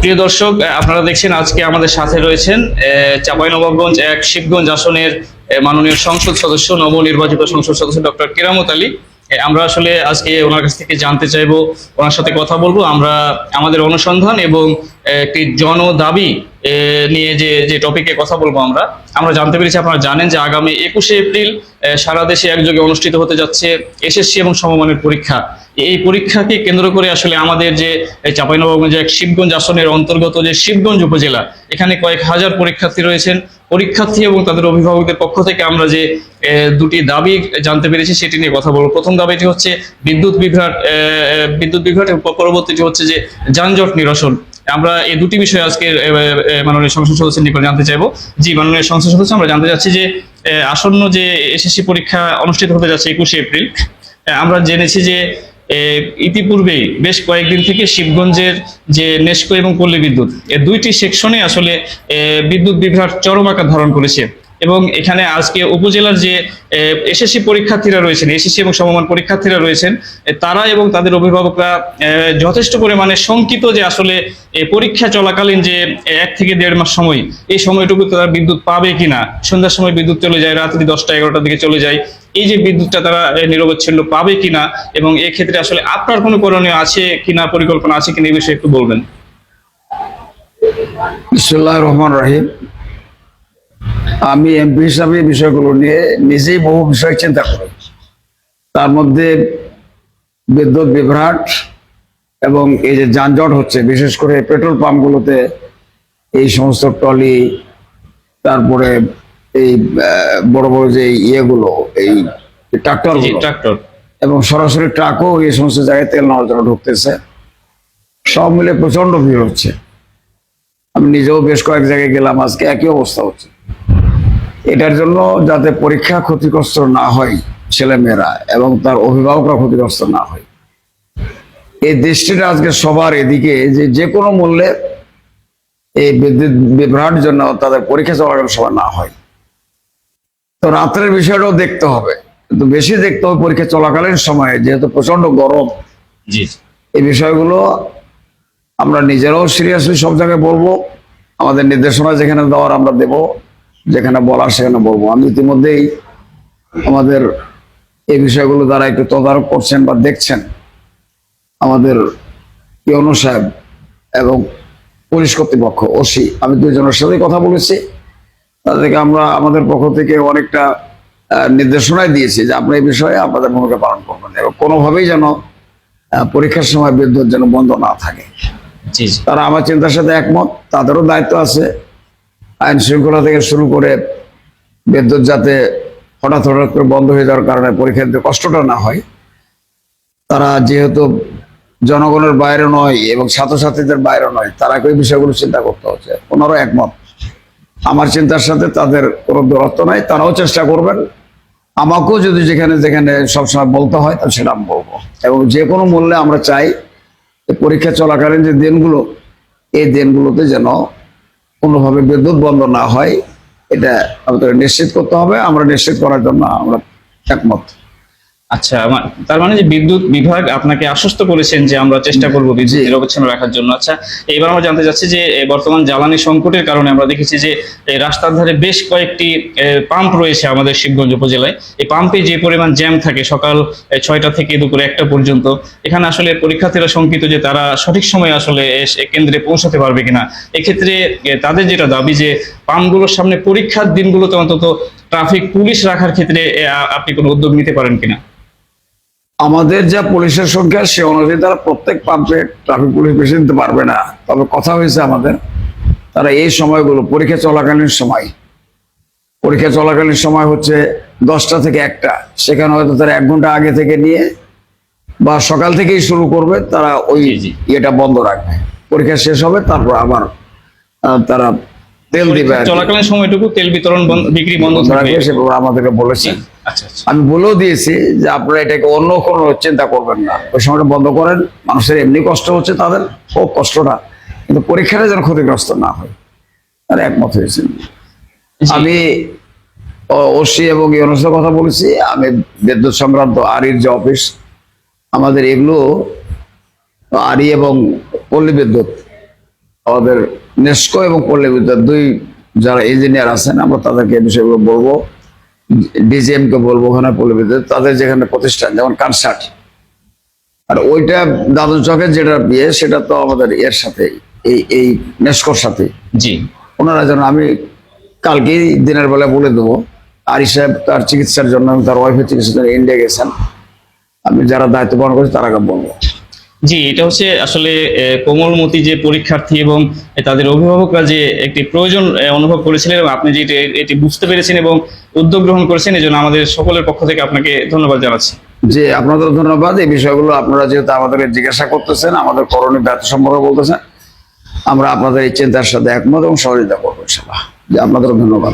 প্রিয় দর্শক, আপনারা দেখছেন আজকে আমাদের সাথে রয়েছেন চাঁপাইনবাবগঞ্জ ১ শিবগঞ্জ আসনের মাননীয় সংসদ সদস্য, নবনির্বাচিত সংসদ সদস্য ডক্টর কেরামত আলী। আমরা আসলে আজকে ওনার কাছ থেকে জানতে চাইবো, ওনার সাথে কথা বলবো আমরা আমাদের অনুসন্ধান এবং একটি জনদাবি নিয়ে যে যে টপিকে কথা বলবো। আমরা জানতে পেরেছি, আপনারা জানেন যে আগামী ২১শে এপ্রিল সারা দেশে একযোগে অনুষ্ঠিত হতে যাচ্ছে এসএসসি এবং সমমানের পরীক্ষা। এই পরীক্ষাকে কেন্দ্র করে আসলে আমাদের যে চাঁপাইনবাবগঞ্জ ১ শিবগঞ্জ আসনের অন্তর্গত যে শিবগঞ্জ উপজেলা, এখানে কয়েক হাজার পরীক্ষার্থী রয়েছেন। পরীক্ষার্থী এবং তাদের অভিভাবকদের পক্ষ থেকে আমরা যে দুটি দাবি জানতে পেরেছি সেটি নিয়ে কথা বলবো। প্রথম দাবিটি হচ্ছে বিদ্যুৎ বিভ্রাট এবং পরবর্তীটি হচ্ছে যে যানজট নিরসন। আমরা এই দুটি বিষয়ে আজকে মাননীয় সংসদ সদস্যের নিকট জানতে চাইবো। জি মাননীয় সংসদ সদস্য, আমরা জানতে চাচ্ছি যে আসন্ন যে এসএসসি পরীক্ষা অনুষ্ঠিত হতে যাচ্ছে ২১শে এপ্রিল, আমরা জেনেছি যে ইতিপূর্বেই বেশ কয়েকদিন থেকে শিবগঞ্জের যে নেস্কো এবং পল্লী বিদ্যুৎ এই দুইটি সেকশনে আসলে বিদ্যুৎ বিভ্রাট চরম আকার ধারণ করেছে এবং এখানে আজকে উপজেলার যে এসএসসি পরীক্ষার্থীরা রয়েছেন, এসএসসি এবং সমমান পরীক্ষার্থীরা রয়েছেন, তারা এবং তাদের অভিভাবকরা যথেষ্ট পরিমাণে শঙ্কিত যে আসলে পরীক্ষা চলাকালীন যে ১ থেকে ১.৫ মাস সময়, এই সময়টুকু তারা বিদ্যুৎ পাবে কিনা। সন্ধ্যার সময় বিদ্যুৎ চলে যায়, রাত্রি ১০টা ১১টার দিকে চলে যায়। এই যে বিদ্যুৎটা তারা নিরবচ্ছিন্ন পাবে কিনা এবং এক্ষেত্রে আসলে আপনার কোনো করণীয় আছে কিনা, পরিকল্পনা আছে কিনা, এই বিষয়ে একটু বলবেন। বিসমিল্লাহির রহমানির রহিম। আমি এমপি হিসাবে বিষয়গুলো নিয়ে নিজেই বহু বিষয় চিন্তা করি। তার মধ্যে বিদ্যুৎ বিভ্রাট এবং এই যে যানজট হচ্ছে, বিশেষ করে পেট্রোল পাম্পগুলোতে এই সমস্ত ট্রলি, তারপরে এই বড় বড় যে ইয়েগুলো, এই ট্রাক্টর এবং সরাসরি ট্রাকও এই সমস্ত জায়গায় তেল নেওয়ার জন্য ঢুকতেছে, সব মিলে প্রচন্ড ভিড় হচ্ছে। আমি নিজেও বেশ কয়েক জায়গায় গেলাম, আজকে একই অবস্থা হচ্ছে। এটার জন্য যাতে পরীক্ষা ক্ষতিগ্রস্ত না হয় ছেলেমেয়েরা এবং তার অভিভাবকরা ক্ষতিগ্রস্ত না হয়, এই দৃষ্টিটা আজকে সবার এদিকে, যে কোনো মূল্যে এই বিদ্যুৎ বিভ্রাট জন্য তাদের পরীক্ষা চলাকালীন সময় না হয়। তো রাত্রের বিষয়টাও দেখতে হবে, কিন্তু বেশি দেখতে হবে পরীক্ষা চলাকালীন সময়ে, যেহেতু প্রচন্ড গরম। এই বিষয়গুলো আমরা নিজেরাও সিরিয়াসলি সব জায়গায় বলবো, আমাদের নির্দেশনা যেখানে দেওয়ার আমরা দেব, যেখানে বলার সেখানে বলবো। আমি ইতিমধ্যেই আমাদের এই বিষয়গুলো দ্বারা একটু তদারক করছেন বা দেখছেন আমাদের ইউনো সাহেব এবং পুলিশ কর্তৃপক্ষ, ওসি, আমি দুইজনের সাথে কথা বলেছি। তাদেরকে আমরা আমাদের পক্ষ থেকে অনেকটা নির্দেশনায় দিয়েছি যে আপনারা এই বিষয়ে আপনাদের ভূমিকা পালন করবেন এবং কোনোভাবেই যেন পরীক্ষার সময় বিদ্যুৎ যেন বন্ধ না থাকে। তারা আমার চিন্তার সাথে একমত। তাদেরও দায়িত্ব আছে আইন শৃঙ্খলা থেকে শুরু করে বিদ্যুৎ যাতে হঠাৎ করে বন্ধ হয়ে যাওয়ার কারণে পরীক্ষার্থীদের কষ্টটা না হয়। তারা যেহেতু জনগণের বাইরে নয় এবং ছাত্রছাত্রীদের বাইরে নয়, তারা এই বিষয়গুলো চিন্তা করতে হচ্ছে। ওনারও একমত আমার চিন্তার সাথে, তাদের কোনো দূরত্ব নাই। তারাও চেষ্টা করবেন, আমাকেও যদি যেখানে যেখানে সবসময় বলতে হয় তা সেটা আমি বলবো। এবং যে কোনো মূল্যে আমরা চাই পরীক্ষা চলাকালীন যে দিনগুলো, এই দিনগুলোতে যেন কোনোভাবে বিদ্যুৎ বন্ধ না হয়, এটা আমাদের নিশ্চিত করতে হবে। আমরা নিশ্চিত করার জন্য আমরা একমত। আচ্ছা, তার মানে যে বিদ্যুৎ বিভাগ আপনাকে আশ্বস্ত করেছেন যে আমরা চেষ্টা করবো বিদ্যুৎ নিরবচ্ছিন্ন রাখার জন্য। আচ্ছা, এবার আমরা জানতে চাচ্ছি যে বর্তমান জ্বালানি সংকটের কারণে আমরা দেখেছি যে রাস্তার ধারে বেশ কয়েকটি পাম্প রয়েছে আমাদের শিবগঞ্জ উপজেলায়। এই পাম্পে যে পরিমাণ জ্যাম থাকে সকাল ৬টা থেকে দুপুর ১টা পর্যন্ত, এখানে আসলে পরীক্ষার্থীরা শঙ্কিত যে তারা সঠিক সময়ে আসলে কেন্দ্রে পৌঁছাতে পারবে কিনা। এক্ষেত্রে তাদের যেটা দাবি যে পাম্পগুলোর সামনে পরীক্ষার দিনগুলোতে অন্তত ট্রাফিক পুলিশ রাখার ক্ষেত্রে আপনি কোনো উদ্যোগ নিতে পারেন কিনা। আমাদের যা পুলিশের সংখ্যা সে অনুযায়ী তারা প্রত্যেক পাম্পে ট্রাফিক পুলিশ বেশি দিতে পারবে না। তবে কথা হয়েছে আমাদের, তারা এই সময়গুলো পরীক্ষা চলাকালীন সময় হচ্ছে ১০টা থেকে ১টা, সেখানে হয়তো তারা ১ ঘন্টা আগে থেকে নিয়ে বা সকাল থেকেই শুরু করবে, তারা ওই ইয়েটা বন্ধ রাখবে। পরীক্ষা শেষ হবে, তারপর আবার তারা তেল দিবে। চলাকালীন সময়টুকু তেল বিতরণ বিক্রি বন্ধ থাকবে, সেভাবে আমাদেরকে বলেছে। আমি বলেও দিয়েছি যে আপনারা এটাকে অন্য কোনো চিন্তা করবেন না, ওই সময়টা বন্ধ করেন। মানুষের এমনি কষ্ট হচ্ছে, তাদের খুব কষ্টটা, কিন্তু পরীক্ষাটা যেন ক্ষতিগ্রস্ত না হয়, তারা একমত হয়েছে। আমি ওসি এবং ইউনুসের কথা বলেছি। আমি বিদ্যুৎ সংক্রান্ত আরির যে অফিস আমাদের, এগুলো আরি এবং পল্লী বিদ্যুৎ আমাদের নেস্কো এবং পল্লী বিদ্যুৎ দুই যারা ইঞ্জিনিয়ার আছেন, আমরা তাদেরকে এই বিষয়গুলো বলবো। ডিজিএম কে বলবো, ওখানে পল্লী বিদ্যুৎ তাদের যেখানে প্রতিষ্ঠান যেমন কনসার্ট, আর ওইটা দাদন চকের যেটা বিয়ে সেটা তো আমাদের এর সাথে এই নেস্কোর সাথে। জি। ওনারা যেন, আমি কালকেই দিনের বেলা বলে দেবো, আরি সাহেব তার চিকিৎসার জন্য তার ওয়াইফের চিকিৎসার জন্য ইন্ডিয়া গেছেন, আমি যারা দায়িত্ব পালন করছি তারাকে বলবো। জি, এটা হচ্ছে আসলে কোমলমতি যে পরীক্ষার্থী এবং তাদের অভিভাবকরা যে একটি প্রয়োজন অনুভব করেছিলেন, এবং আপনি যে এটি বুঝতে পেরেছেন এবং উদ্যোগ গ্রহণ করেছেন, এই জন্য আমাদের সকলের পক্ষ থেকে আপনাকে ধন্যবাদ জানাচ্ছি। যে আপনাদের ধন্যবাদ। এই বিষয়গুলো আপনারা যেহেতু আমাদেরকে জিজ্ঞাসা করতেছেন, আমাদের করণীয় দায়িত্ব সম্পর্কে বলতেছেন, আমরা আপনাদের এই চিন্তার সাথে একমত এবং সহযোগিতা করবো ইনশাআল্লাহ। যে আপনাদেরও ধন্যবাদ।